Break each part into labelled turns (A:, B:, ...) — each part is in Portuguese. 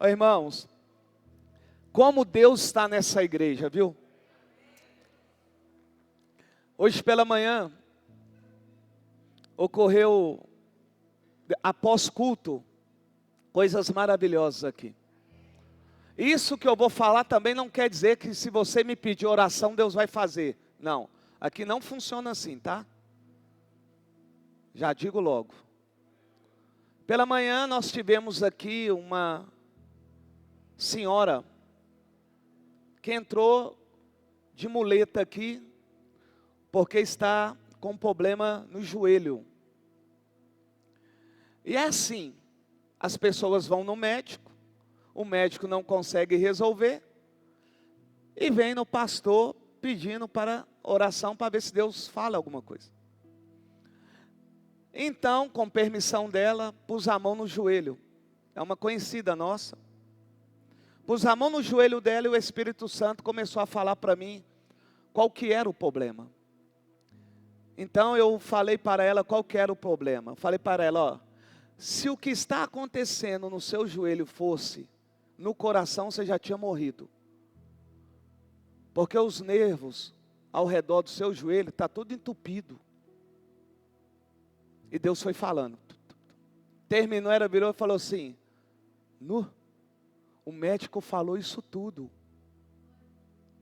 A: Ô, irmãos, como Deus está nessa igreja, viu? Hoje pela manhã, ocorreu, após culto, coisas maravilhosas aqui. Isso que eu vou falar também não quer dizer que se você me pedir oração, Deus vai fazer. Não, aqui não funciona assim, tá? Já digo logo. Pela manhã nós tivemos aqui uma senhora que entrou de muleta aqui, porque está com problema no joelho. E é assim, as pessoas vão no médico, o médico não consegue resolver, e vem no pastor pedindo para oração, para ver se Deus fala alguma coisa. Então, com permissão dela, pus a mão no joelho, é uma conhecida nossa. Pus a mão no joelho dela e o Espírito Santo começou a falar para mim qual que era o problema. Então eu falei para ela qual que era o problema. Falei para ela, ó, se o que está acontecendo no seu joelho fosse no coração, você já tinha morrido. Porque os nervos ao redor do seu joelho está tudo entupido. E Deus foi falando. Terminou, ela virou e falou assim, o médico falou isso tudo.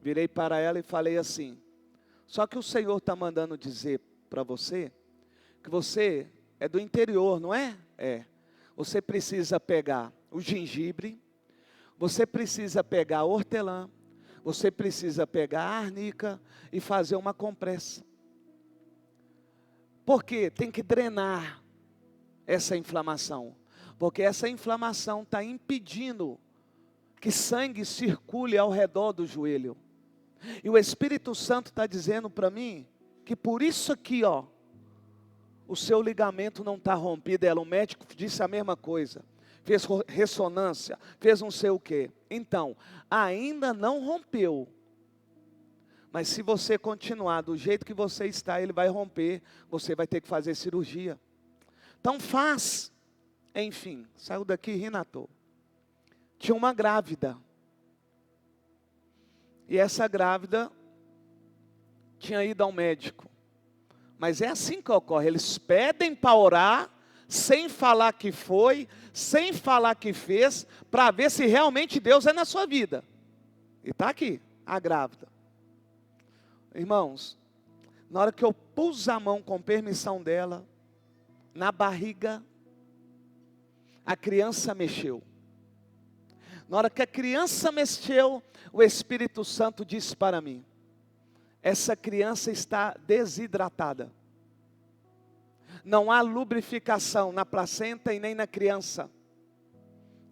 A: Virei para ela e falei assim, só que o Senhor está mandando dizer para você, que você é do interior, não é? É. Você precisa pegar o gengibre, você precisa pegar a hortelã, você precisa pegar a arnica e fazer uma compressa. Por quê? Tem que drenar essa inflamação. Porque essa inflamação está impedindo que sangue circule ao redor do joelho. E o Espírito Santo está dizendo para mim que por isso aqui, ó, o seu ligamento não está rompido. O médico disse a mesma coisa, fez ressonância, fez não sei o que. Então, ainda não rompeu. Mas se você continuar do jeito que você está, ele vai romper. Você vai ter que fazer cirurgia. Então faz. Enfim, saiu daqui rindo à toa. Tinha uma grávida. E essa grávida tinha ido ao médico. Mas é assim que ocorre. Eles pedem para orar, sem falar que foi, sem falar que fez, para ver se realmente Deus é na sua vida. E está aqui, a grávida. Irmãos, na hora que eu pus a mão com permissão dela, na barriga, a criança mexeu. Na hora que a criança mexeu, o Espírito Santo disse para mim, essa criança está desidratada. Não há lubrificação na placenta e nem na criança.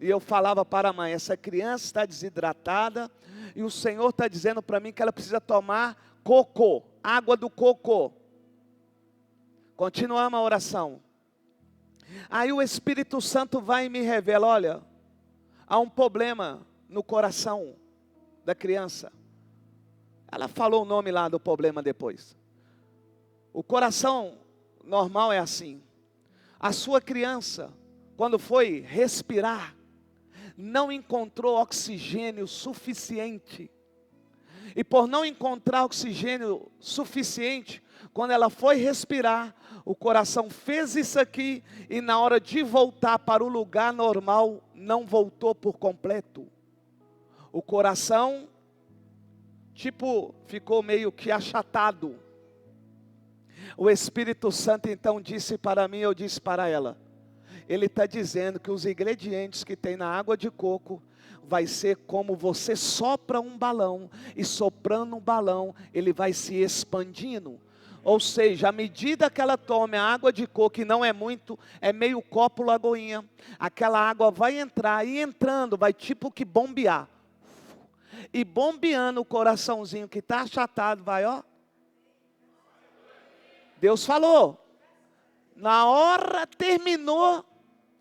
A: E eu falava para a mãe, essa criança está desidratada, e o Senhor está dizendo para mim que ela precisa tomar cocô, água do cocô. Continuamos a oração. Aí o Espírito Santo vai e me revela, olha, há um problema no coração da criança. Ela falou o nome lá do problema depois. O coração normal é assim. A sua criança, quando foi respirar, não encontrou oxigênio suficiente. E por não encontrar oxigênio suficiente, quando ela foi respirar, o coração fez isso aqui, e na hora de voltar para o lugar normal, não voltou por completo. O coração, ficou meio que achatado. O Espírito Santo então disse para mim, eu disse para ela, ele está dizendo que os ingredientes que tem na água de coco, vai ser como você sopra um balão, e soprando um balão, ele vai se expandindo. Ou seja, à medida que ela tome a água de coco, que não é muito, é meio copo lagoinha, aquela água vai entrar, e entrando, vai tipo que bombear. E bombeando o coraçãozinho que está achatado, vai ó. Deus falou. Na hora terminou,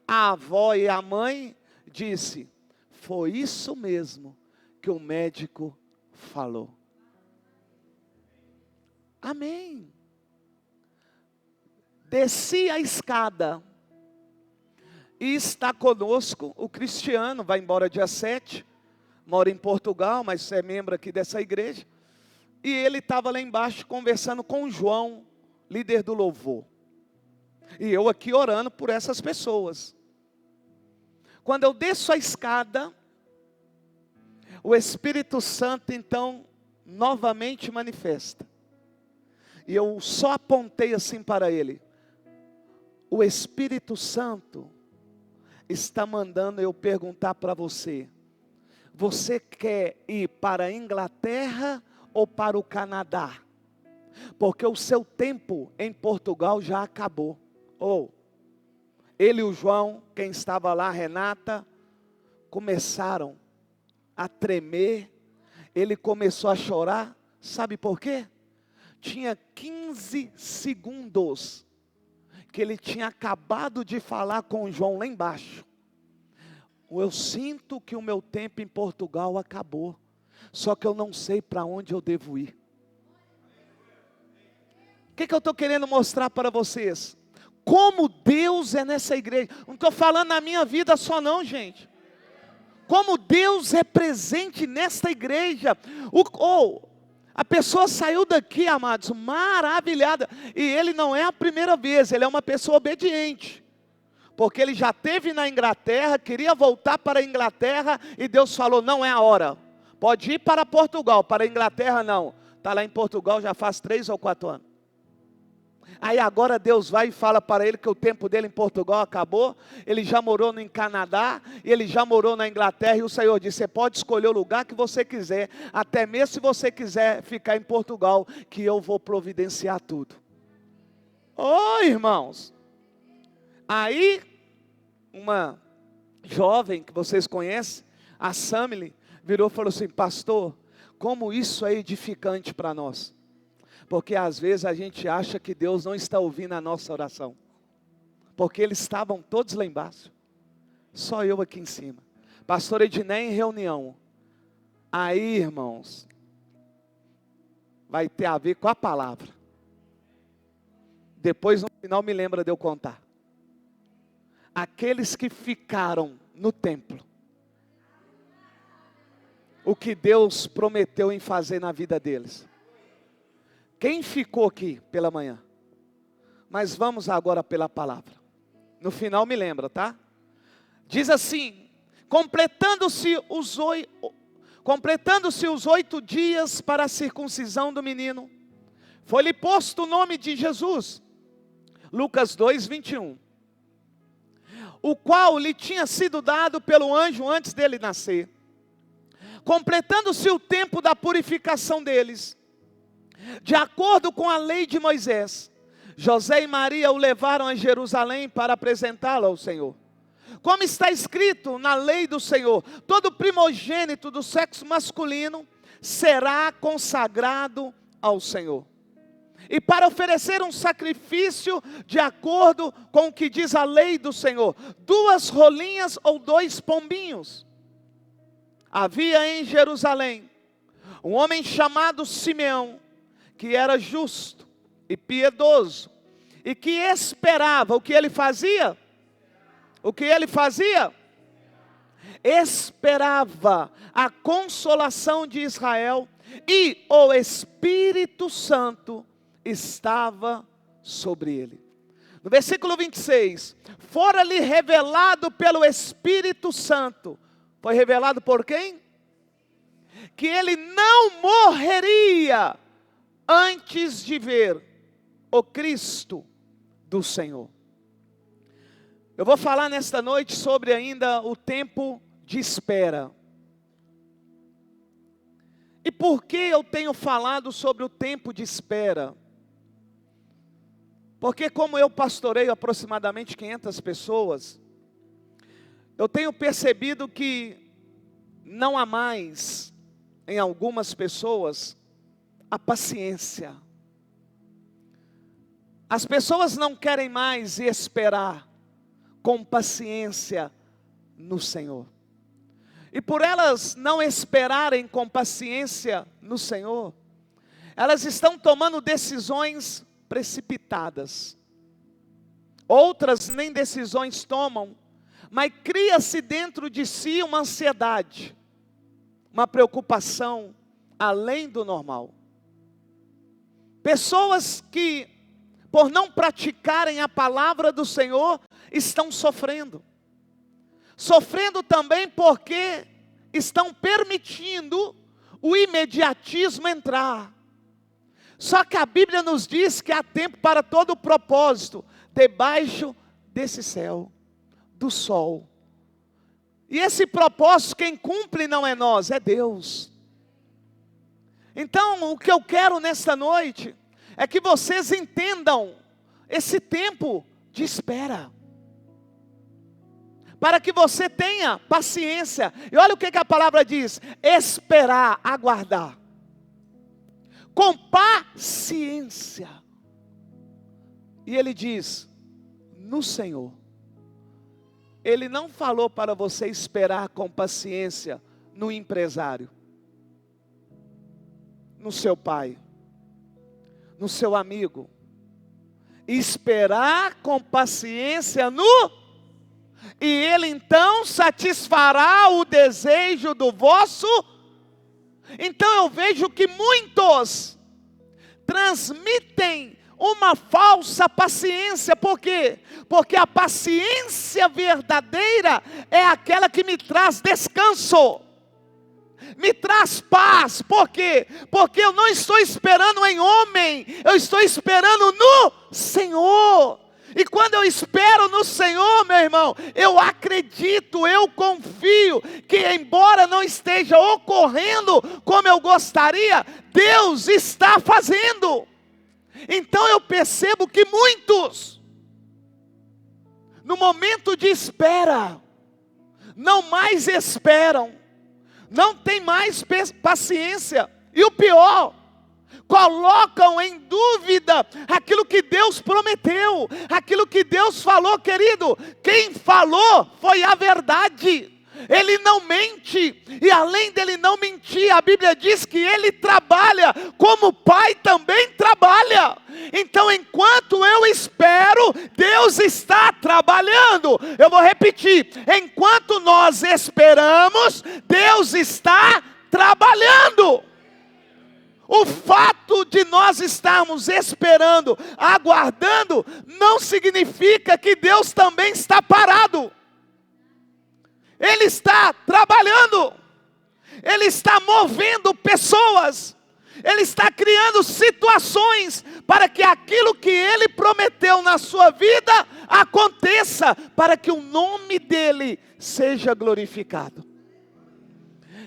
A: a avó e a mãe disse, foi isso mesmo que o médico falou. Amém. Desci a escada. E está conosco o Cristiano, vai embora dia 7, mora em Portugal, mas é membro aqui dessa igreja. E ele estava lá embaixo conversando com o João, líder do louvor. E eu aqui orando por essas pessoas. Quando eu desço a escada, o Espírito Santo então novamente manifesta. E eu só apontei assim para ele. O Espírito Santo está mandando eu perguntar para você. Você quer ir para a Inglaterra ou para o Canadá? Porque o seu tempo em Portugal já acabou. Ele e o João, quem estava lá, Renata, começaram a tremer. Ele começou a chorar. Sabe por quê? Tinha 15 segundos que ele tinha acabado de falar com o João lá embaixo. Eu sinto que o meu tempo em Portugal acabou. Só que eu não sei para onde eu devo ir. O que eu estou querendo mostrar para vocês? Como Deus é nessa igreja. Não estou falando na minha vida só não, gente. Como Deus é presente nesta igreja. A pessoa saiu daqui, amados, maravilhada. E ele não é a primeira vez, ele é uma pessoa obediente. Porque ele já esteve na Inglaterra, queria voltar para a Inglaterra. E Deus falou, não é a hora. Pode ir para Portugal, para a Inglaterra não. Está lá em Portugal já faz 3 ou 4 anos. Aí agora Deus vai e fala para ele que o tempo dele em Portugal acabou. Ele já morou no Canadá, e ele já morou na Inglaterra. E o Senhor disse, você pode escolher o lugar que você quiser. Até mesmo se você quiser ficar em Portugal, que eu vou providenciar tudo. Irmãos. Aí, uma jovem que vocês conhecem, a Samily, virou e falou assim, pastor, como isso é edificante para nós. Porque às vezes a gente acha que Deus não está ouvindo a nossa oração. Porque eles estavam todos lá embaixo. Só eu aqui em cima. Pastor Ednei em reunião. Aí, irmãos, vai ter a ver com a palavra. Depois no final me lembra de eu contar. Aqueles que ficaram no templo. O que Deus prometeu em fazer na vida deles. Quem ficou aqui pela manhã? Mas vamos agora pela palavra. No final me lembra, tá? Diz assim, completando-se os 8 dias para a circuncisão do menino, foi-lhe posto o nome de Jesus. Lucas 2, 21. O qual lhe tinha sido dado pelo anjo antes dele nascer. Completando-se o tempo da purificação deles. De acordo com a lei de Moisés, José e Maria o levaram a Jerusalém para apresentá-lo ao Senhor. Como está escrito na lei do Senhor, todo primogênito do sexo masculino será consagrado ao Senhor. E para oferecer um sacrifício de acordo com o que diz a lei do Senhor, 2 rolinhas ou 2 pombinhos. Havia em Jerusalém um homem chamado Simeão, que era justo e piedoso, e que esperava, o que ele fazia? O que ele fazia? Esperava a consolação de Israel, e o Espírito Santo estava sobre ele. No versículo 26, fora-lhe revelado pelo Espírito Santo. Foi revelado por quem? Que ele não morreria antes de ver o Cristo do Senhor. Eu vou falar nesta noite sobre ainda o tempo de espera. E por que eu tenho falado sobre o tempo de espera? Porque como eu pastoreio aproximadamente 500 pessoas, eu tenho percebido que não há mais em algumas pessoas a paciência. As pessoas não querem mais esperar com paciência no Senhor. E por elas não esperarem com paciência no Senhor, elas estão tomando decisões precipitadas. Outras nem decisões tomam, mas cria-se dentro de si uma ansiedade, uma preocupação além do normal. Pessoas que, por não praticarem a palavra do Senhor, estão sofrendo. Sofrendo também porque estão permitindo o imediatismo entrar. Só que a Bíblia nos diz que há tempo para todo o propósito, debaixo desse céu, do sol. E esse propósito quem cumpre não é nós, é Deus. Então, o que eu quero nesta noite é que vocês entendam esse tempo de espera, para que você tenha paciência. E olha o que a palavra diz: esperar, aguardar, com paciência. E ele diz, no Senhor. Ele não falou para você esperar com paciência no empresário, no seu pai, no seu amigo. Esperar com paciência no... E ele então satisfará o desejo do vosso... Então eu vejo que muitos transmitem uma falsa paciência. Por quê? Porque a paciência verdadeira é aquela que me traz descanso, me traz paz. Por quê? Porque eu não estou esperando em homem, eu estou esperando no Senhor. E quando eu espero no Senhor, meu irmão, eu acredito, eu confio que embora não esteja ocorrendo como eu gostaria, Deus está fazendo. Então eu percebo que muitos, no momento de espera, não mais esperam, não tem mais paciência. E o pior, colocam em dúvida aquilo que Deus prometeu, aquilo que Deus falou. Querido, quem falou foi a verdade. Ele não mente, e além dele não mentir, a Bíblia diz que ele trabalha como o Pai também trabalha. Então enquanto eu espero, Deus está trabalhando. Eu vou repetir, enquanto nós esperamos, Deus está trabalhando. O fato de nós estarmos esperando, aguardando, não significa que Deus também está parado. Ele está trabalhando, Ele está movendo pessoas, Ele está criando situações para que aquilo que Ele prometeu na sua vida aconteça, para que o nome dEle seja glorificado.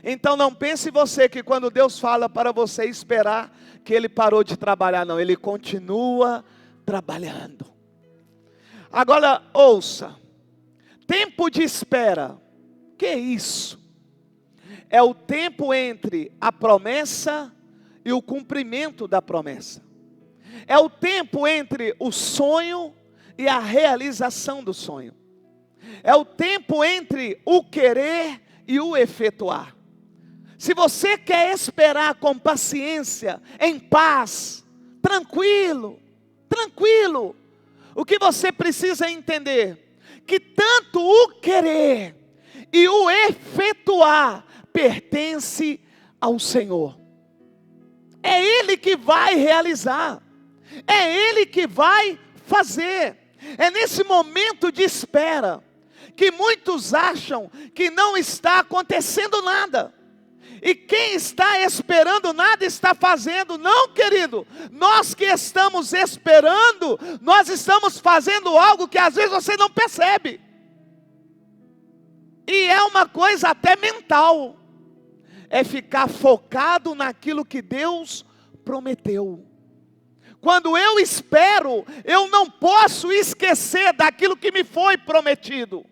A: Então não pense você que quando Deus fala para você esperar, que Ele parou de trabalhar. Não, Ele continua trabalhando. Agora ouça, tempo de espera. Que é isso? É o tempo entre a promessa e o cumprimento da promessa. É o tempo entre o sonho e a realização do sonho. É o tempo entre o querer e o efetuar. Se você quer esperar com paciência, em paz, tranquilo, o que você precisa entender, que tanto o querer e o efetuar pertence ao Senhor. É Ele que vai realizar, é Ele que vai fazer. É nesse momento de espera que muitos acham que não está acontecendo nada. E quem está esperando nada está fazendo. Não, querido, nós que estamos esperando, nós estamos fazendo algo que às vezes você não percebe. E é uma coisa até mental, é ficar focado naquilo que Deus prometeu. Quando eu espero, eu não posso esquecer daquilo que me foi prometido.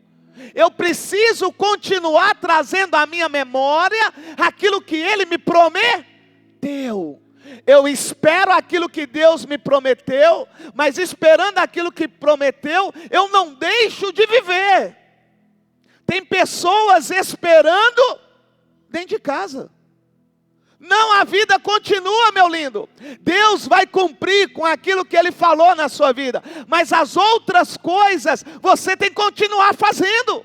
A: Eu preciso continuar trazendo à minha memória aquilo que Ele me prometeu. Eu espero aquilo que Deus me prometeu, mas esperando aquilo que prometeu, eu não deixo de viver. Tem pessoas esperando dentro de casa. Não, a vida continua, meu lindo. Deus vai cumprir com aquilo que Ele falou na sua vida. Mas as outras coisas, você tem que continuar fazendo.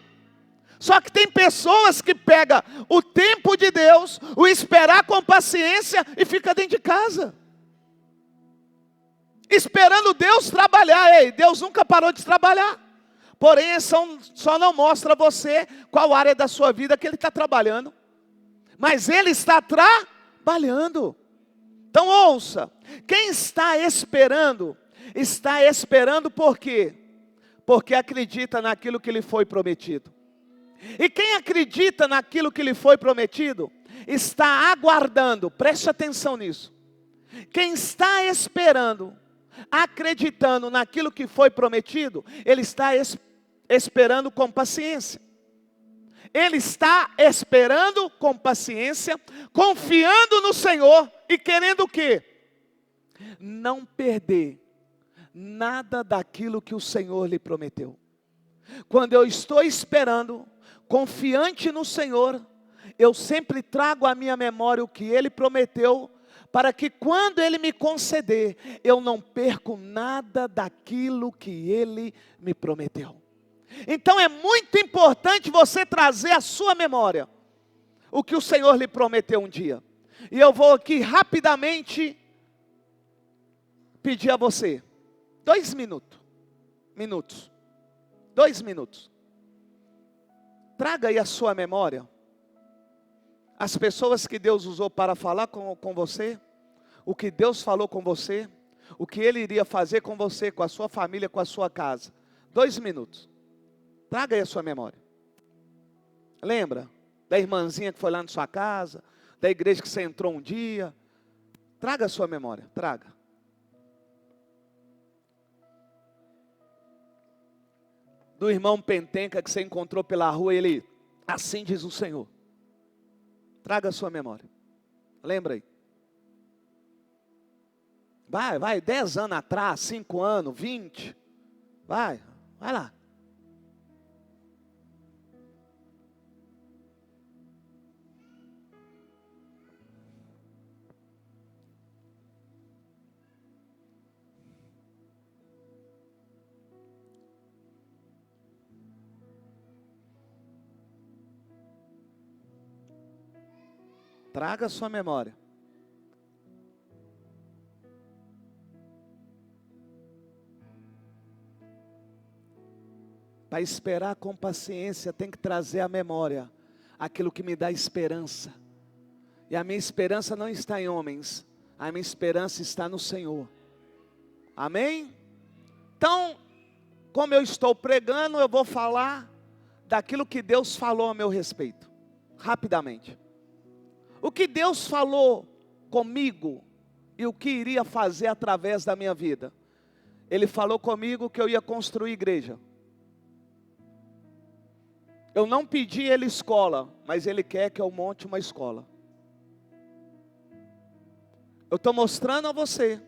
A: Só que tem pessoas que pegam o tempo de Deus, o esperar com paciência e fica dentro de casa. Esperando Deus trabalhar. Ei, Deus nunca parou de trabalhar. Porém, só não mostra a você qual área da sua vida que Ele está trabalhando. Mas Ele está trabalhando. Então ouça, quem está esperando por quê? Porque acredita naquilo que lhe foi prometido. E quem acredita naquilo que lhe foi prometido, está aguardando, preste atenção nisso. Quem está esperando, acreditando naquilo que foi prometido, ele está esperando com paciência. Ele está esperando com paciência, confiando no Senhor e querendo o quê? Não perder nada daquilo que o Senhor lhe prometeu. Quando eu estou esperando, confiante no Senhor, eu sempre trago à minha memória o que Ele prometeu, para que quando Ele me conceder, eu não perco nada daquilo que Ele me prometeu. Então é muito importante você trazer à sua memória o que o Senhor lhe prometeu um dia. E eu vou aqui rapidamente pedir a você, 2 minutos. 2 minutos. Traga aí a sua memória as pessoas que Deus usou para falar com você, o que Deus falou com você, o que Ele iria fazer com você, com a sua família, com a sua casa. 2 minutos. Traga aí a sua memória. Lembra da irmãzinha que foi lá na sua casa, da igreja que você entrou um dia? Traga a sua memória, traga. Do irmão Pentenca que você encontrou pela rua, ele, assim diz o Senhor. Traga a sua memória. Lembra aí. Vai, 10 anos atrás, 5 anos, 20. Vai lá. Traga a sua memória. Para esperar com paciência, tem que trazer à memória aquilo que me dá esperança. E a minha esperança não está em homens, a minha esperança está no Senhor. Amém? Então, como eu estou pregando, eu vou falar daquilo que Deus falou a meu respeito, rapidamente. O que Deus falou comigo e o que iria fazer através da minha vida. Ele falou comigo que eu ia construir igreja. Eu não pedi Ele escola, mas Ele quer que eu monte uma escola. Eu estou mostrando a você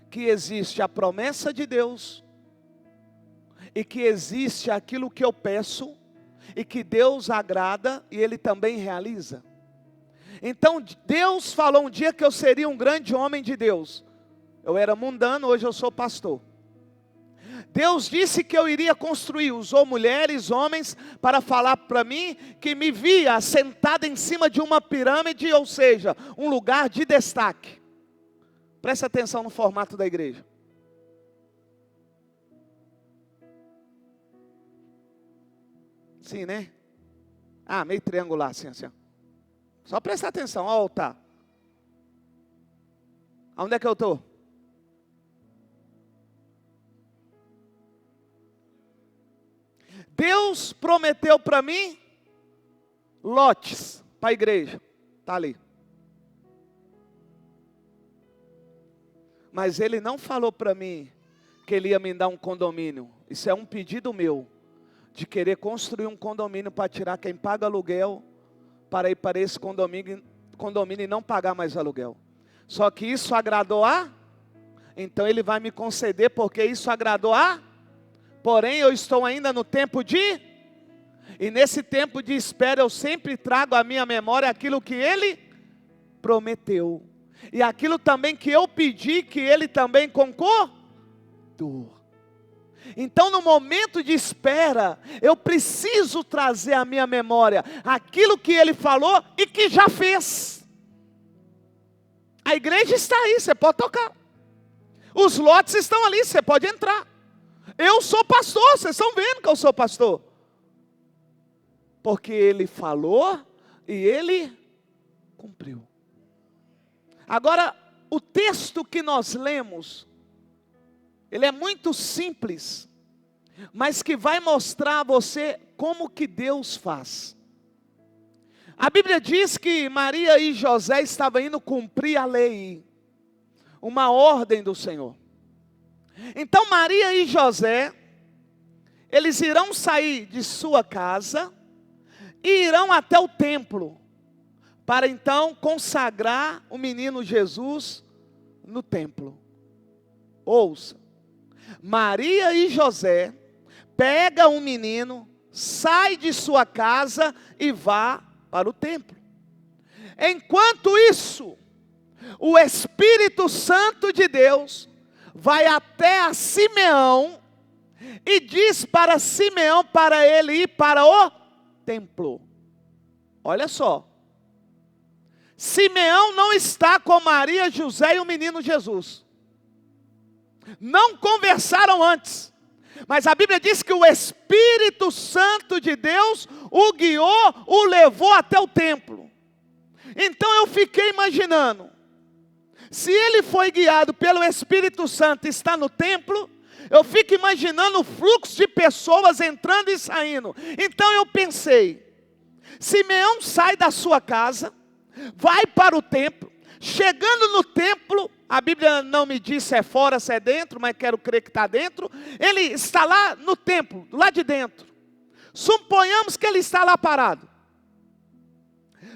A: que existe a promessa de Deus e que existe aquilo que eu peço e que Deus agrada e Ele também realiza. Então Deus falou um dia que eu seria um grande homem de Deus. Eu era mundano, hoje eu sou pastor. Deus disse que eu iria construir, usou mulheres, homens, para falar para mim que me via sentada em cima de uma pirâmide, ou seja, um lugar de destaque. Preste atenção no formato da igreja. Sim, né? Meio triangular, assim. Só prestar atenção, ó o altar. Aonde é que eu estou? Deus prometeu para mim lotes para a igreja. Está ali. Mas Ele não falou para mim que Ele ia me dar um condomínio. Isso é um pedido meu, de querer construir um condomínio para tirar quem paga aluguel, para ir para esse condomínio e não pagar mais aluguel. Só que isso agradou então Ele vai me conceder, porque isso agradou porém eu estou ainda no tempo e nesse tempo de espera eu sempre trago à minha memória aquilo que Ele prometeu. E aquilo também que eu pedi, que Ele também concordou. Então, no momento de espera, eu preciso trazer à minha memória aquilo que Ele falou e que já fez. A igreja está aí, você pode tocar. Os lotes estão ali, você pode entrar. Eu sou pastor, vocês estão vendo que eu sou pastor. Porque Ele falou e Ele cumpriu. Agora, o texto que nós lemos, ele é muito simples, mas que vai mostrar a você como que Deus faz. A Bíblia diz que Maria e José estavam indo cumprir a lei, uma ordem do Senhor. Então Maria e José, eles irão sair de sua casa e irão até o templo, para então consagrar o menino Jesus no templo. Ouça, Maria e José pegam o menino, sai de sua casa e vá para o templo. Enquanto isso, o Espírito Santo de Deus vai até a Simeão e diz para Simeão para ele ir para o templo. Olha só, Simeão não está com Maria, José e o menino Jesus. Não conversaram antes, mas a Bíblia diz que o Espírito Santo de Deus o guiou, o levou até o templo. Então eu fiquei imaginando, se ele foi guiado pelo Espírito Santo e está no templo, eu fico imaginando o fluxo de pessoas entrando e saindo. Então eu pensei, Simeão sai da sua casa, vai para o templo, chegando no templo, a Bíblia não me diz se é fora, se é dentro, mas quero crer que está dentro. Ele está lá no templo, lá de dentro. Suponhamos que ele está lá parado.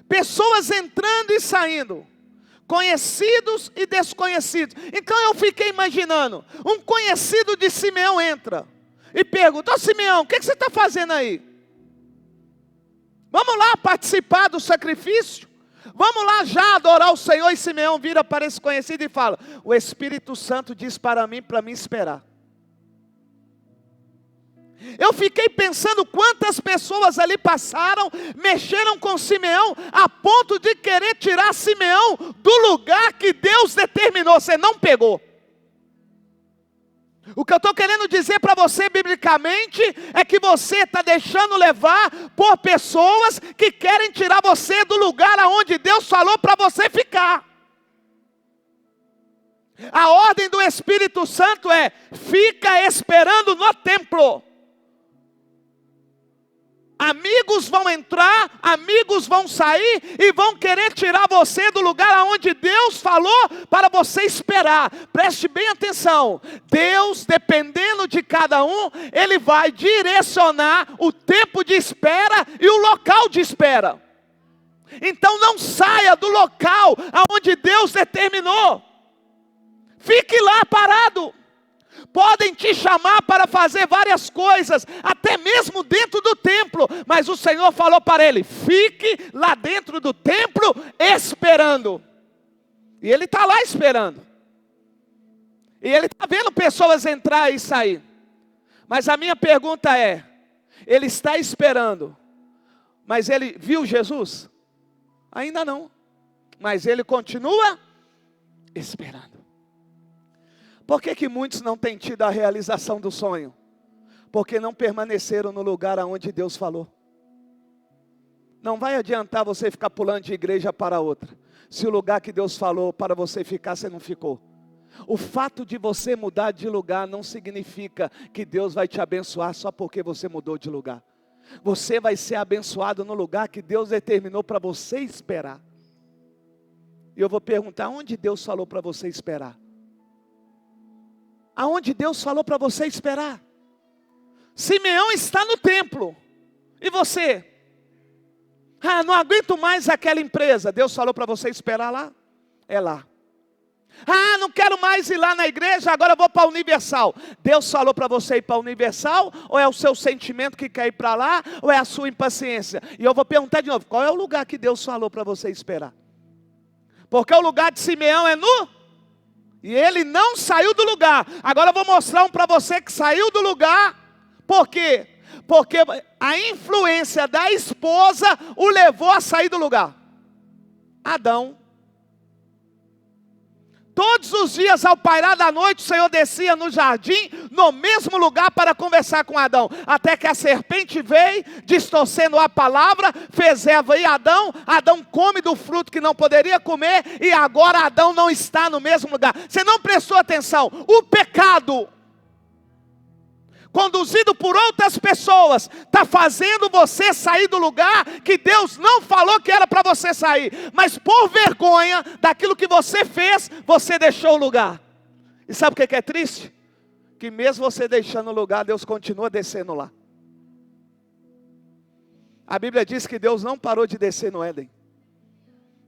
A: Pessoas entrando e saindo, conhecidos e desconhecidos. Então eu fiquei imaginando, um conhecido de Simeão entra e pergunta: ô Simeão, o que você está fazendo aí? Vamos lá participar do sacrifício? Vamos lá já adorar o Senhor. E Simeão vira para esse conhecido e fala: o Espírito Santo diz para mim esperar. Eu fiquei pensando quantas pessoas ali passaram, mexeram com Simeão, a ponto de querer tirar Simeão do lugar que Deus determinou. Você não pegou. O que eu estou querendo dizer para você biblicamente é que você está deixando levar por pessoas que querem tirar você do lugar aonde Deus falou para você ficar. A ordem do Espírito Santo é: fica esperando no templo. Amigos vão entrar, amigos vão sair e vão querer tirar você do lugar aonde Deus falou para você esperar. Preste bem atenção. Deus, dependendo de cada um, Ele vai direcionar o tempo de espera e o local de espera. Então não saia do local aonde Deus determinou. Fique lá parado. Podem te chamar para fazer várias coisas, até mesmo dentro do templo, mas o Senhor falou para ele: fique lá dentro do templo esperando. E ele está lá esperando. E ele está vendo pessoas entrar e sair. Mas a minha pergunta é: ele está esperando, mas ele viu Jesus? Ainda não. Mas ele continua esperando. Por que muitos não têm tido a realização do sonho? Porque não permaneceram no lugar aonde Deus falou. Não vai adiantar você ficar pulando de igreja para outra, se o lugar que Deus falou para você ficar, você não ficou. O fato de você mudar de lugar não significa que Deus vai te abençoar só porque você mudou de lugar. Você vai ser abençoado no lugar que Deus determinou para você esperar. E eu vou perguntar: onde Deus falou para você esperar? Aonde Deus falou para você esperar? Simeão está no templo. E você? Ah, não aguento mais aquela empresa. Deus falou para você esperar lá? É lá. Ah, não quero mais ir lá na igreja, agora eu vou para a Universal. Deus falou para você ir para a Universal? Ou é o seu sentimento que quer ir para lá? Ou é a sua impaciência? E eu vou perguntar de novo: qual é o lugar que Deus falou para você esperar? Porque o lugar de Simeão é no... E ele não saiu do lugar. Agora eu vou mostrar um para você que saiu do lugar. Por quê? Porque a influência da esposa o levou a sair do lugar. Adão. Todos os dias, ao pairar da noite, o Senhor descia no jardim, no mesmo lugar, para conversar com Adão. Até que a serpente veio, distorcendo a palavra, fez Eva e Adão. Adão come do fruto que não poderia comer, e agora Adão não está no mesmo lugar. Você não prestou atenção. O pecado, conduzido por outras pessoas, está fazendo você sair do lugar que Deus não falou que era para você sair. Mas por vergonha daquilo que você fez, você deixou o lugar. E sabe o que é triste? Que mesmo você deixando o lugar, Deus continua descendo lá. A Bíblia diz que Deus não parou de descer no Éden,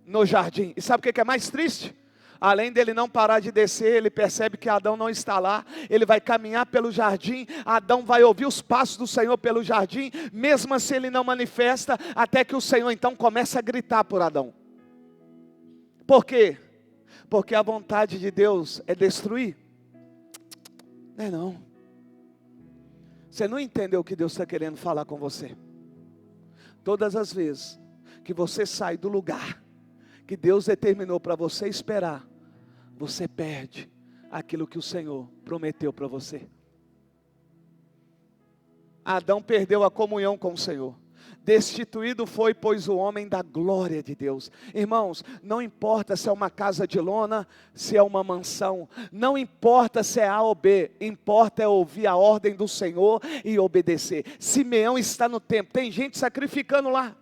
A: no jardim. E sabe o que é mais triste? Além dele não parar de descer, ele percebe que Adão não está lá. Ele vai caminhar pelo jardim. Adão vai ouvir os passos do Senhor pelo jardim. Mesmo assim ele não manifesta. Até que o Senhor então começa a gritar por Adão. Por quê? Porque a vontade de Deus é destruir? Não é não. Você não entendeu o que Deus está querendo falar com você. Todas as vezes que você sai do lugar que Deus determinou para você esperar, você perde aquilo que o Senhor prometeu para você. Adão perdeu a comunhão com o Senhor. Destituído foi, pois, o homem da glória de Deus. Irmãos, não importa se é uma casa de lona, se é uma mansão, não importa se é A ou B, importa é ouvir a ordem do Senhor e obedecer. Simeão está no templo, tem gente sacrificando lá.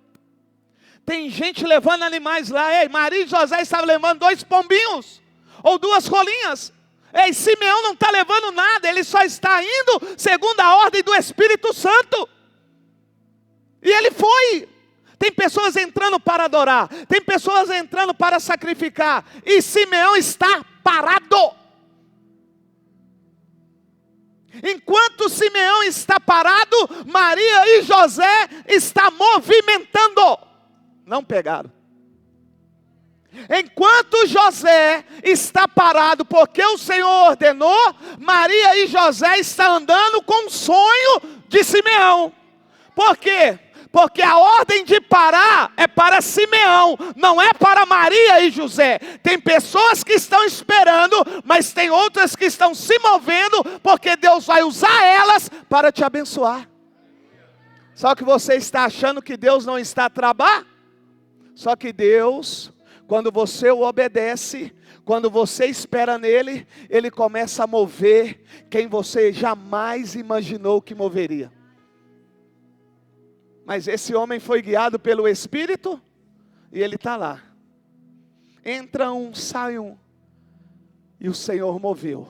A: Tem gente levando animais lá. Ei, Maria e José estavam levando 2 pombinhos, ou 2 rolinhas. Ei, Simeão não está levando nada, ele só está indo segundo a ordem do Espírito Santo. E ele foi. Tem pessoas entrando para adorar, tem pessoas entrando para sacrificar, e Simeão está parado. Enquanto Simeão está parado, Maria e José estão movimentando. Não pegaram. Enquanto José está parado, porque o Senhor ordenou, Maria e José estão andando com o sonho de Simeão. Por quê? Porque a ordem de parar é para Simeão, não é para Maria e José. Tem pessoas que estão esperando, mas tem outras que estão se movendo, porque Deus vai usar elas para te abençoar. Só que você está achando que Deus não está a trabalhar? Só que Deus, quando você o obedece, quando você espera nele, ele começa a mover quem você jamais imaginou que moveria. Mas esse homem foi guiado pelo Espírito, e ele está lá. Entra um, sai um, e o Senhor moveu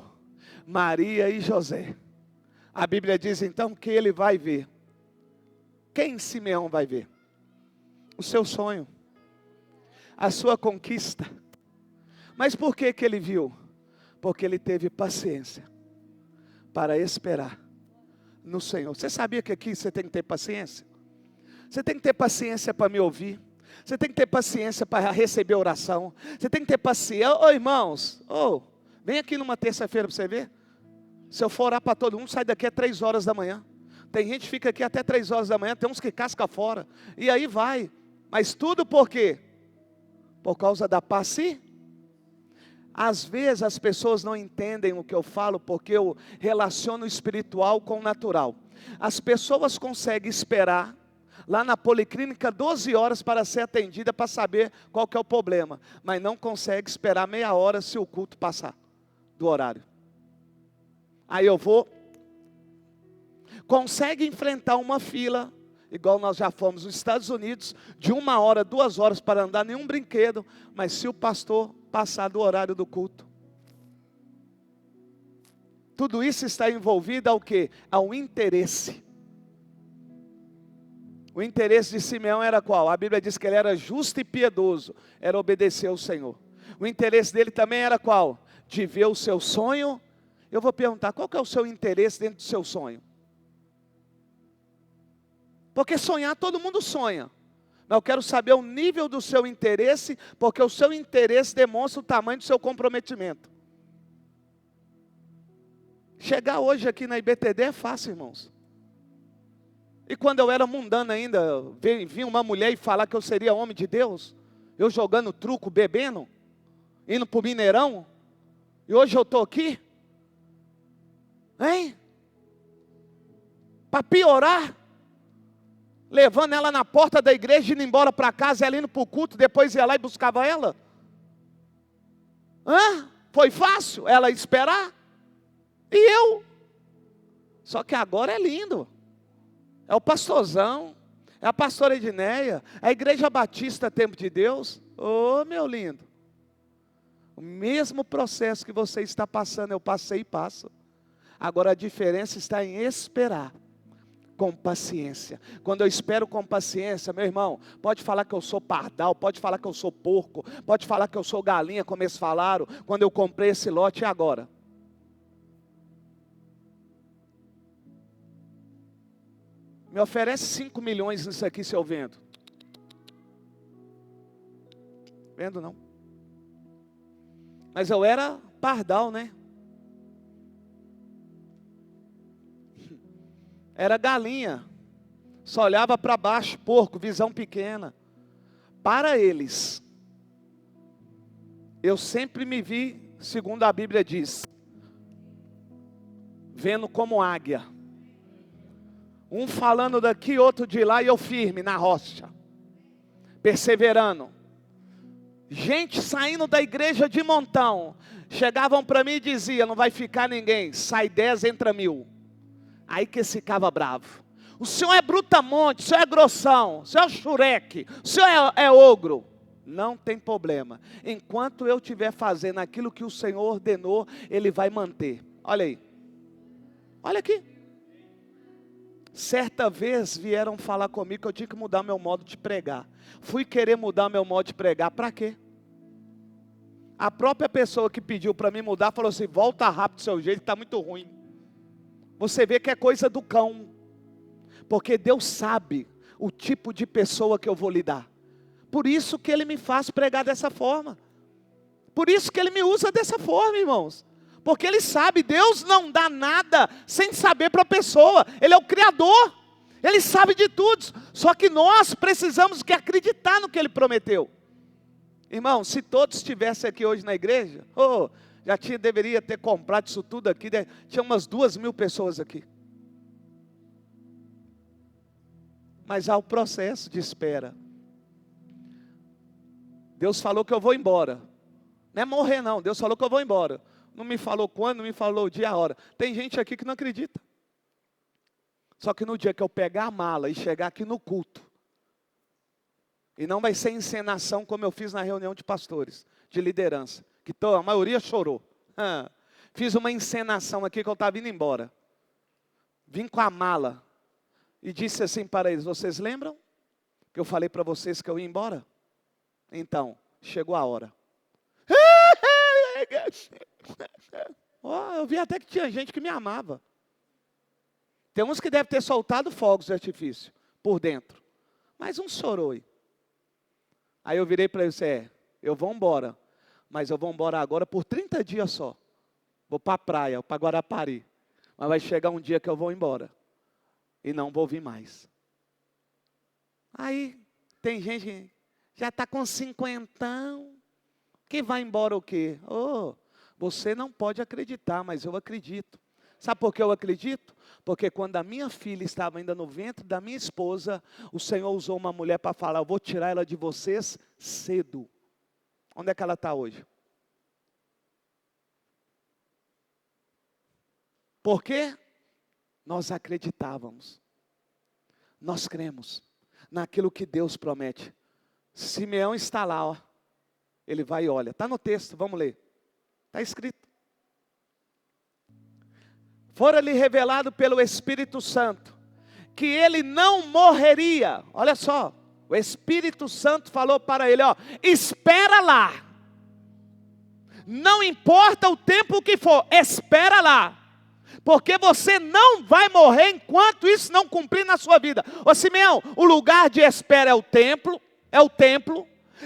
A: Maria e José. A Bíblia diz então que ele vai ver. Quem Simeão vai ver? O seu sonho, a sua conquista. Mas por que ele viu? Porque ele teve paciência para esperar no Senhor. Você sabia que aqui você tem que ter paciência? Você tem que ter paciência para me ouvir. Você tem que ter paciência para receber oração. Você tem que ter paciência. Ô irmãos, vem aqui numa terça-feira para você ver. Se eu for orar para todo mundo, sai daqui às 3 horas da manhã. Tem gente que fica aqui até 3 horas da manhã, tem uns que casca fora. E aí vai. Mas tudo por quê? Por causa da paciência. Às vezes as pessoas não entendem o que eu falo, porque eu relaciono o espiritual com o natural. As pessoas conseguem esperar lá na policlínica 12 horas para ser atendida, para saber qual que é o problema. Mas não consegue esperar meia hora se o culto passar do horário. Aí eu vou. Consegue enfrentar uma fila, igual nós já fomos nos Estados Unidos, de 1 hora, 2 horas para andar nenhum brinquedo. Mas se o pastor passar do horário do culto. Tudo isso está envolvido ao quê? Ao interesse. O interesse de Simeão era qual? A Bíblia diz que ele era justo e piedoso, era obedecer ao Senhor. O interesse dele também era qual? De ver o seu sonho. Eu vou perguntar, qual que é o seu interesse dentro do seu sonho? Porque sonhar todo mundo sonha. Mas eu quero saber o nível do seu interesse, porque o seu interesse demonstra o tamanho do seu comprometimento. Chegar hoje aqui na IBTD é fácil, irmãos. E quando eu era mundano ainda, vinha uma mulher e falar que eu seria homem de Deus. Eu jogando truco, bebendo, indo para o Mineirão. E hoje eu estou aqui. Hein? Para piorar, levando ela na porta da igreja, indo embora para casa, ela indo para o culto, depois ia lá e buscava ela. Foi fácil ela esperar? E eu? Só que agora é lindo. É o pastorzão, é a pastora Edneia, é a Igreja Batista Tempo de Deus. Ô, meu lindo. O mesmo processo que você está passando, eu passei e passo. Agora a diferença está em esperar com paciência. Quando eu espero com paciência, meu irmão, pode falar que eu sou pardal, pode falar que eu sou porco, pode falar que eu sou galinha, como eles falaram, quando eu comprei esse lote, e agora? Me oferece 5 milhões nisso aqui se eu vendo. Vendo não. Mas eu era pardal, né? Era galinha, só olhava para baixo, porco, visão pequena. Para eles, eu sempre me vi, segundo a Bíblia diz, vendo como águia. Um falando daqui, outro de lá, e eu firme na rocha, perseverando. Gente saindo da igreja de montão, chegavam para mim e diziam, não vai ficar ninguém, sai 10, entra 1000. Aí que esse ficava bravo. O senhor é brutamonte, o senhor é grossão, o senhor é xureque, o senhor é ogro. Não tem problema. Enquanto eu estiver fazendo aquilo que o Senhor ordenou, Ele vai manter. Olha aí. Olha aqui. Certa vez vieram falar comigo que eu tinha que mudar meu modo de pregar. Fui querer mudar meu modo de pregar, para quê? A própria pessoa que pediu para mim mudar falou assim, volta rápido do seu jeito, está muito ruim. Você vê que é coisa do cão. Porque Deus sabe o tipo de pessoa que eu vou lidar. Por isso que Ele me faz pregar dessa forma. Por isso que Ele me usa dessa forma, irmãos. Porque Ele sabe, Deus não dá nada sem saber para a pessoa. Ele é o Criador. Ele sabe de tudo. Só que nós precisamos que acreditar no que Ele prometeu. Irmão, se todos estivessem aqui hoje na igreja, deveria ter comprado isso tudo aqui. Tinha umas 2.000 pessoas aqui. Mas há o processo de espera. Deus falou que eu vou embora. Não é morrer não, Deus falou que eu vou embora. Não me falou quando, não me falou o dia, a hora. Tem gente aqui que não acredita. Só que no dia que eu pegar a mala e chegar aqui no culto, e não vai ser encenação como eu fiz na reunião de pastores, de liderança, que a maioria chorou. Fiz uma encenação aqui que eu estava indo embora. Vim com a mala e disse assim para eles, vocês lembram que eu falei para vocês que eu ia embora? Então, chegou a hora. Eu vi até que tinha gente que me amava. Tem uns que devem ter soltado fogos de artifício por dentro. Mas um chorou aí. Aí eu virei para ele e disse, eu vou embora. Mas eu vou embora agora por 30 dias só. Vou para a praia, para Guarapari. Mas vai chegar um dia que eu vou embora. E não vou vir mais. Aí tem gente que já está com 50, que vai embora o quê? Você não pode acreditar, mas eu acredito. Sabe por que eu acredito? Porque quando a minha filha estava ainda no ventre da minha esposa, o Senhor usou uma mulher para falar, eu vou tirar ela de vocês cedo. Onde é que ela está hoje? Por quê? Nós acreditávamos. Nós cremos naquilo que Deus promete. Simeão está lá, ele vai e olha. Está no texto, vamos ler. Está escrito. Fora-lhe revelado pelo Espírito Santo, que ele não morreria. Olha só, o Espírito Santo falou para ele, espera lá. Não importa o tempo que for, espera lá. Porque você não vai morrer enquanto isso não cumprir na sua vida. Simeão, o lugar de espera é o templo,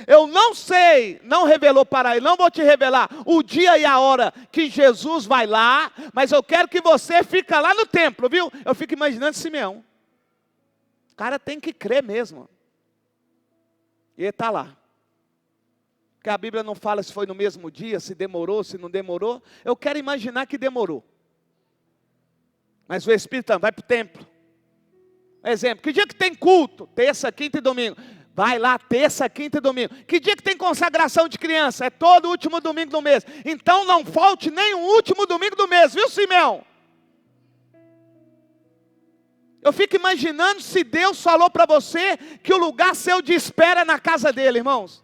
A: Eu não sei, não revelou para ele, não vou te revelar o dia e a hora que Jesus vai lá, mas eu quero que você fique lá no templo, viu? Eu fico imaginando Simeão. O cara tem que crer mesmo. E ele está lá. Porque a Bíblia não fala se foi no mesmo dia, se demorou, se não demorou. Eu quero imaginar que demorou. Mas o Espírito vai para o templo. Exemplo, que dia que tem culto? Terça, quinta e domingo. Vai lá, terça, quinta e domingo. Que dia que tem consagração de criança? É todo último domingo do mês. Então não falte nem o último domingo do mês, viu, Simeão? Eu fico imaginando se Deus falou para você que o lugar seu de espera é na casa dele, irmãos.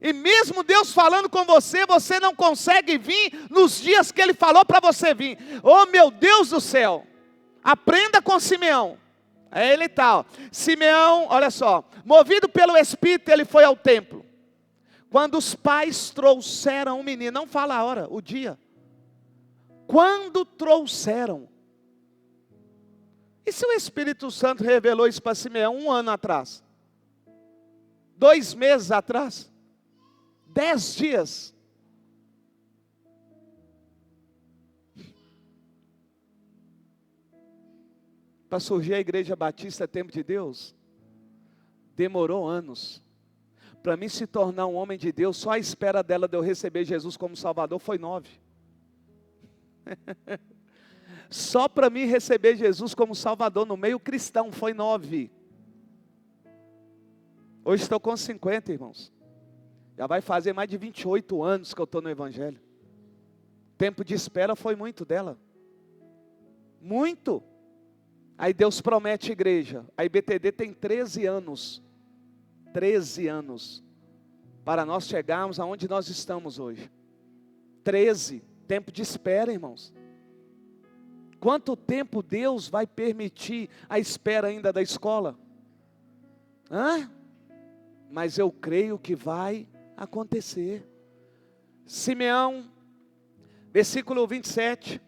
A: E mesmo Deus falando com você, você não consegue vir nos dias que Ele falou para você vir. Oh meu Deus do céu! Aprenda com Simeão. É ele tal. Simeão, olha só, movido pelo Espírito, ele foi ao templo. Quando os pais trouxeram o menino, não fala a hora, o dia. Quando trouxeram. E se o Espírito Santo revelou isso para Simeão 1 ano atrás? 2 meses atrás? 10 dias? Para surgir a Igreja Batista Tempo de Deus, demorou anos. Para mim se tornar um homem de Deus, só a espera dela de eu receber Jesus como Salvador foi 9. Só para mim receber Jesus como Salvador no meio cristão foi 9. Hoje estou com 50, irmãos. Já vai fazer mais de 28 anos que eu estou no Evangelho. Tempo de espera foi muito dela. Muito. Aí Deus promete igreja. A IBTD tem 13 anos. 13 anos. Para nós chegarmos aonde nós estamos hoje. 13. Tempo de espera, irmãos. Quanto tempo Deus vai permitir a espera ainda da escola? Mas eu creio que vai acontecer. Simeão, versículo 27.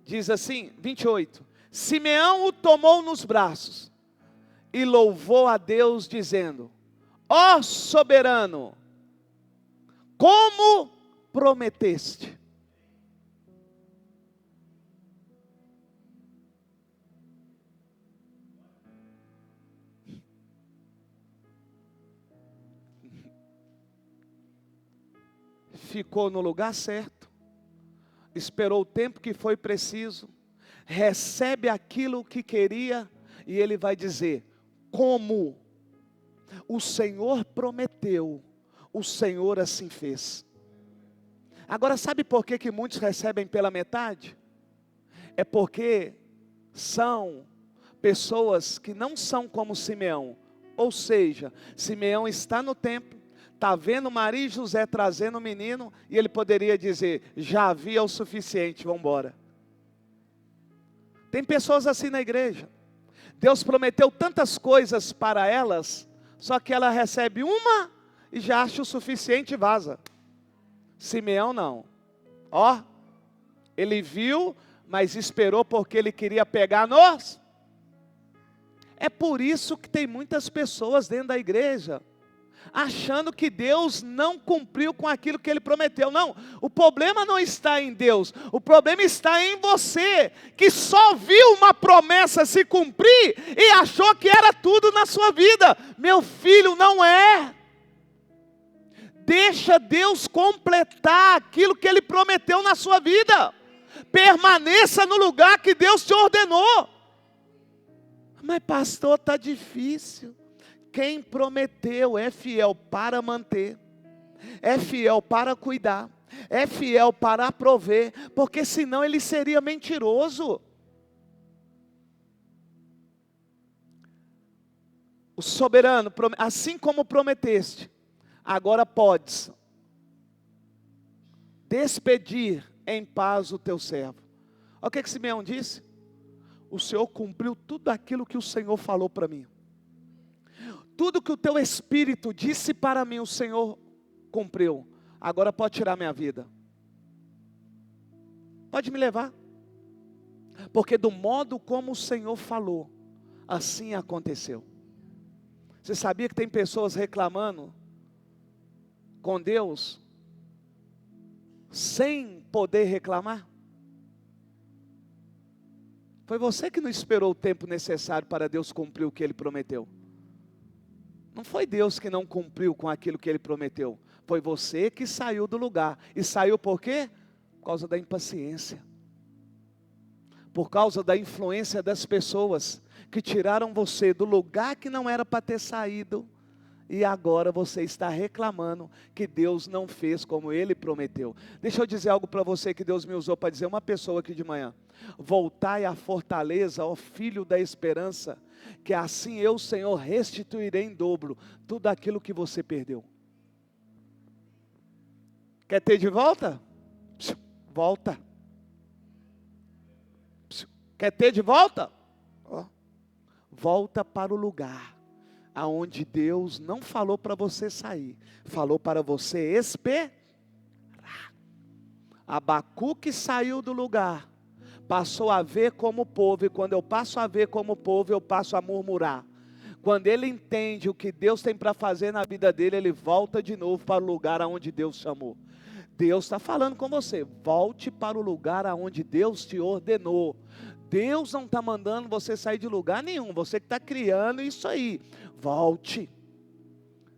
A: Diz assim, 28. Simeão o tomou nos braços e louvou a Deus dizendo: ó soberano, como prometeste. Ficou no lugar certo, esperou o tempo que foi preciso, recebe aquilo que queria, e ele vai dizer: como o Senhor prometeu, o Senhor assim fez. Agora sabe por que muitos recebem pela metade? É porque são pessoas que não são como Simeão. Ou seja, Simeão está no templo, está vendo Maria e José trazendo o menino, e ele poderia dizer: já havia o suficiente, vamos embora. Tem pessoas assim na igreja. Deus prometeu tantas coisas para elas, só que ela recebe uma e já acha o suficiente e vaza. Simeão não. Ó, ele viu, mas esperou porque ele queria pegar nós. É por isso que tem muitas pessoas dentro da igreja achando que Deus não cumpriu com aquilo que Ele prometeu. Não, o problema não está em Deus, o problema está em você, que só viu uma promessa se cumprir e achou que era tudo na sua vida. Meu filho, não é. Deixa Deus completar aquilo que Ele prometeu na sua vida. Permaneça no lugar que Deus te ordenou. Mas pastor, está difícil. Quem prometeu é fiel para manter, é fiel para cuidar, é fiel para prover, porque senão ele seria mentiroso. O soberano, assim como prometeste, agora podes despedir em paz o teu servo. Olha o que Simeão disse: o Senhor cumpriu tudo aquilo que o Senhor falou para mim. Tudo que o teu Espírito disse para mim, o Senhor cumpriu. Agora pode tirar minha vida. Pode me levar. Porque do modo como o Senhor falou, assim aconteceu. Você sabia que tem pessoas reclamando com Deus sem poder reclamar? Foi você que não esperou o tempo necessário para Deus cumprir o que Ele prometeu. Não foi Deus que não cumpriu com aquilo que Ele prometeu. Foi você que saiu do lugar. E saiu por quê? Por causa da impaciência. Por causa da influência das pessoas que tiraram você do lugar que não era para ter saído. E agora você está reclamando que Deus não fez como Ele prometeu. Deixa eu dizer algo para você que Deus me usou para dizer uma pessoa aqui de manhã. Voltai à fortaleza, ó filho da esperança, que assim eu, Senhor, restituirei em dobro tudo aquilo que você perdeu. Quer ter de volta? Volta. Quer ter de volta? Volta para o lugar aonde Deus não falou para você sair, falou para você esperar. Abacuque saiu do lugar, passou a ver como povo, e quando eu passo a ver como povo, eu passo a murmurar. Quando ele entende o que Deus tem para fazer na vida dele, ele volta de novo para o lugar aonde Deus chamou. Deus está falando com você, volte para o lugar aonde Deus te ordenou. Deus não está mandando você sair de lugar nenhum, você que está criando isso aí. Volte.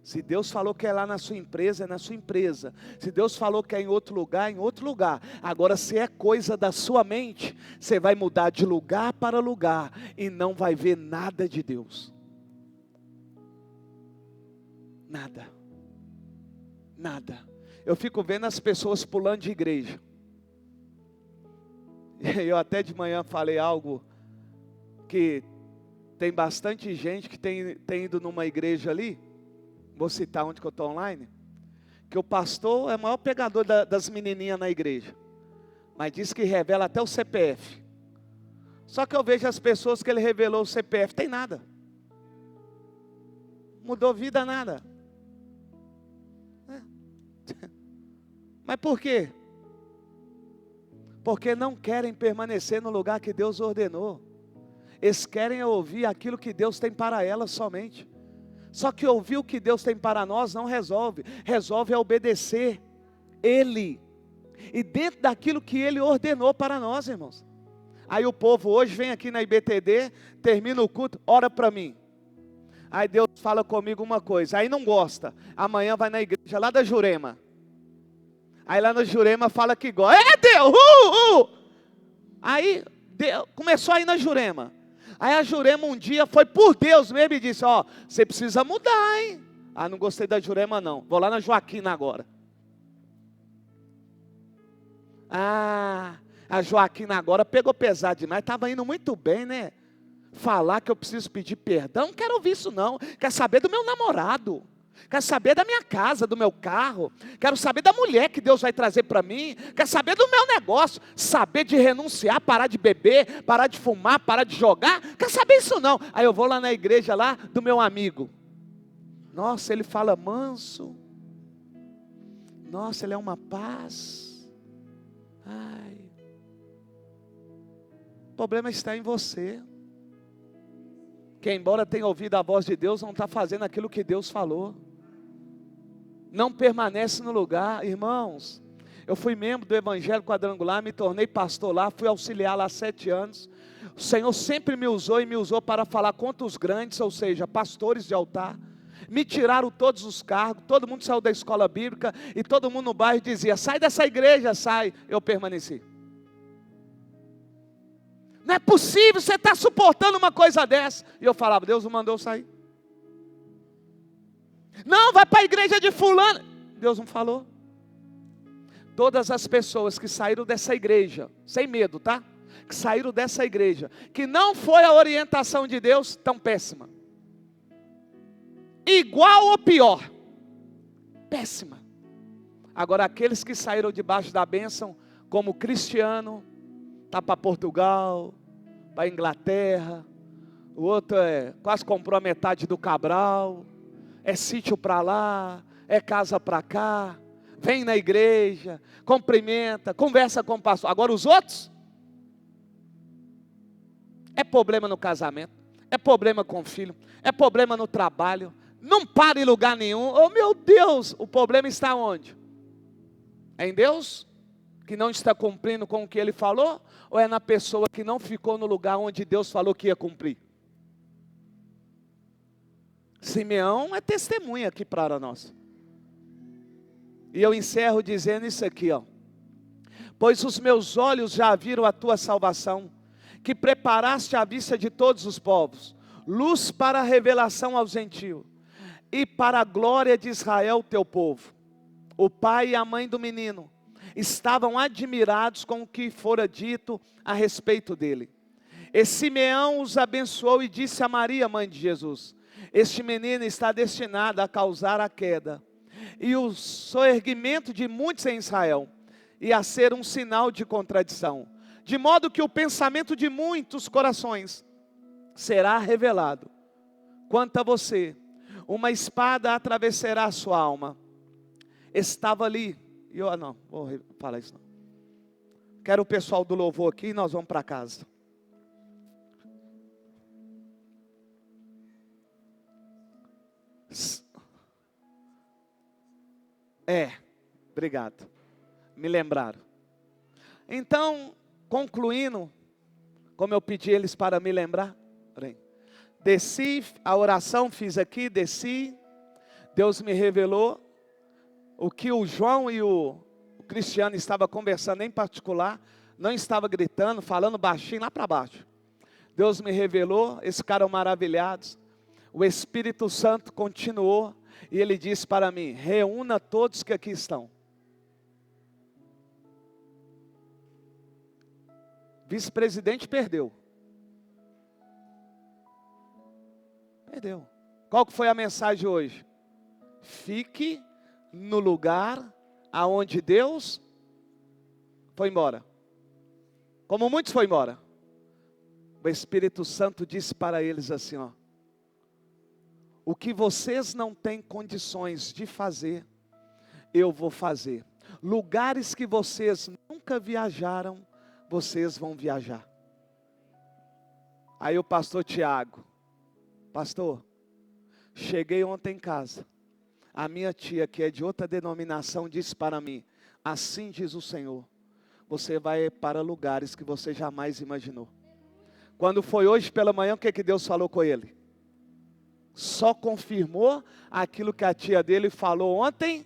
A: Se Deus falou que é lá na sua empresa, é na sua empresa. Se Deus falou que é em outro lugar, é em outro lugar. Agora, se é coisa da sua mente, você vai mudar de lugar para lugar e não vai ver nada de Deus. Nada. Nada. Eu fico vendo as pessoas pulando de igreja. Eu até de manhã falei algo que tem bastante gente que tem ido numa igreja ali, vou citar onde que eu estou online, que o pastor é o maior pegador das menininhas na igreja, mas diz que revela até o CPF. Só que eu vejo as pessoas que ele revelou o CPF, tem nada. Mudou vida nada. Mas por quê? Porque não querem permanecer no lugar que Deus ordenou. Eles querem ouvir aquilo que Deus tem para elas somente. Só que ouvir o que Deus tem para nós não resolve. Resolve é obedecer Ele. E dentro daquilo que Ele ordenou para nós, irmãos. Aí o povo hoje vem aqui na IBTD, termina o culto, ora para mim. Aí Deus fala comigo uma coisa, aí não gosta. Amanhã vai na igreja lá da Jurema. Aí lá na Jurema fala que gosta. É Deus! Aí Deus, começou a ir na Jurema. Aí a Jurema um dia foi por Deus mesmo e disse, ó, você precisa mudar, hein? Ah, não gostei da Jurema não, vou lá na Joaquina agora. Ah, a Joaquina agora pegou pesado demais, estava indo muito bem, né? Falar que eu preciso pedir perdão, não quero ouvir isso não. Quero saber do meu namorado. Quero saber da minha casa, do meu carro. Quero saber da mulher que Deus vai trazer para mim. Quero saber do meu negócio. Saber de renunciar, parar de beber, parar de fumar, parar de jogar. Quero saber isso não. Aí eu vou lá na igreja lá do meu amigo. Nossa, ele fala manso. Nossa, ele é uma paz. Ai. O problema está em você. Que embora tenha ouvido a voz de Deus, não está fazendo aquilo que Deus falou. Não permanece no lugar, irmãos. Eu fui membro do Evangelho Quadrangular, me tornei pastor lá, fui auxiliar lá há 7 anos. O Senhor sempre me usou e me usou para falar contra os grandes, ou seja, pastores de altar. Me tiraram todos os cargos, todo mundo saiu da escola bíblica e todo mundo no bairro dizia, sai dessa igreja, sai. Eu permaneci. Não é possível, você está suportando uma coisa dessa. E eu falava, Deus não mandou eu sair. Não, vai para a igreja de fulano. Deus não falou. Todas as pessoas que saíram dessa igreja, sem medo, tá? Que saíram dessa igreja, que não foi a orientação de Deus, tão péssima. Igual ou pior. Péssima. Agora aqueles que saíram debaixo da bênção, como Cristiano, está para Portugal, para Inglaterra, o outro quase comprou a metade do Cabral, é sítio para lá, é casa para cá, vem na igreja, cumprimenta, conversa com o pastor. Agora os outros, é problema no casamento, é problema com o filho, é problema no trabalho, não para em lugar nenhum. Oh meu Deus, o problema está onde? É em Deus, que não está cumprindo com o que Ele falou? Ou é na pessoa que não ficou no lugar onde Deus falou que ia cumprir? Simeão é testemunha aqui para nós. E eu encerro dizendo isso aqui, ó. Pois os meus olhos já viram a tua salvação, que preparaste à vista de todos os povos, luz para a revelação aos gentios, e para a glória de Israel teu povo. O pai e a mãe do menino estavam admirados com o que fora dito a respeito dele. E Simeão os abençoou e disse a Maria, mãe de Jesus: este menino está destinado a causar a queda e o soerguimento de muitos em Israel, e a ser um sinal de contradição, de modo que o pensamento de muitos corações será revelado. Quanto a você, uma espada atravessará a sua alma. Estava ali, não vou falar isso não. Quero o pessoal do louvor aqui e nós vamos para casa. Obrigado. Me lembraram. Então, concluindo, como eu pedi eles para me lembrar, desci, a oração fiz aqui, desci, Deus me revelou o que o João e o Cristiano estavam conversando em particular, não estava gritando, falando baixinho lá para baixo. Deus me revelou, eles ficaram maravilhados. O Espírito Santo continuou e ele disse para mim: reúna todos que aqui estão. Vice-presidente perdeu. Perdeu. Qual que foi a mensagem hoje? Fique no lugar aonde Deus foi embora. Como muitos foi embora. O Espírito Santo disse para eles assim, ó: o que vocês não têm condições de fazer, eu vou fazer. Lugares que vocês nunca viajaram, vocês vão viajar. Aí o pastor Tiago: pastor, cheguei ontem em casa, a minha tia, que é de outra denominação, disse para mim: assim diz o Senhor, você vai para lugares que você jamais imaginou. Quando foi hoje pela manhã, o que Deus falou com ele? Só confirmou aquilo que a tia dele falou ontem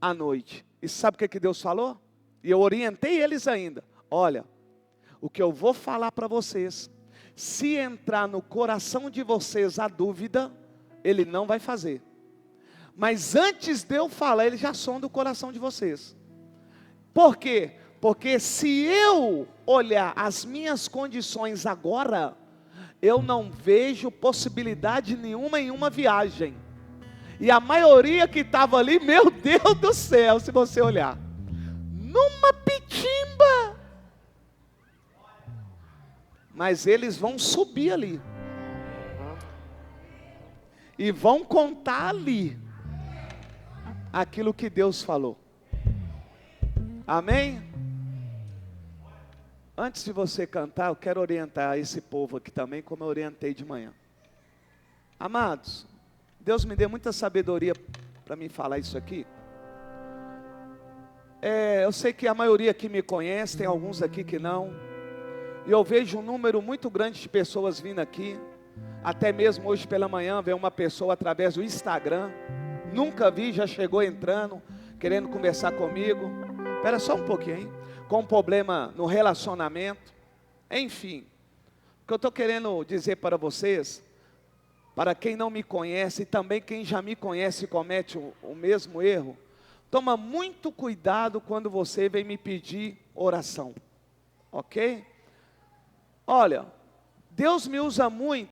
A: à noite. E sabe o que Deus falou? E eu orientei eles ainda: olha, o que eu vou falar para vocês, se entrar no coração de vocês a dúvida, Ele não vai fazer. Mas antes de eu falar, Ele já sonda o coração de vocês. Por quê? Porque se eu olhar as minhas condições agora, eu não vejo possibilidade nenhuma em uma viagem. E a maioria que estava ali, meu Deus do céu, se você olhar, numa pitimba. Mas eles vão subir ali. E vão contar ali aquilo que Deus falou. Amém? Antes de você cantar, eu quero orientar esse povo aqui também, como eu orientei de manhã. Amados, Deus me deu muita sabedoria para me falar isso aqui. Eu sei que a maioria aqui me conhece, tem alguns aqui que não. E eu vejo um número muito grande de pessoas vindo aqui. Até mesmo hoje pela manhã veio uma pessoa através do Instagram. Nunca vi, já chegou entrando, querendo conversar comigo. Espera só um pouquinho, hein? Com um problema no relacionamento. Enfim, o que eu estou querendo dizer para vocês, para quem não me conhece e também quem já me conhece e comete o mesmo erro, toma muito cuidado quando você vem me pedir oração. Ok? Olha, Deus me usa muito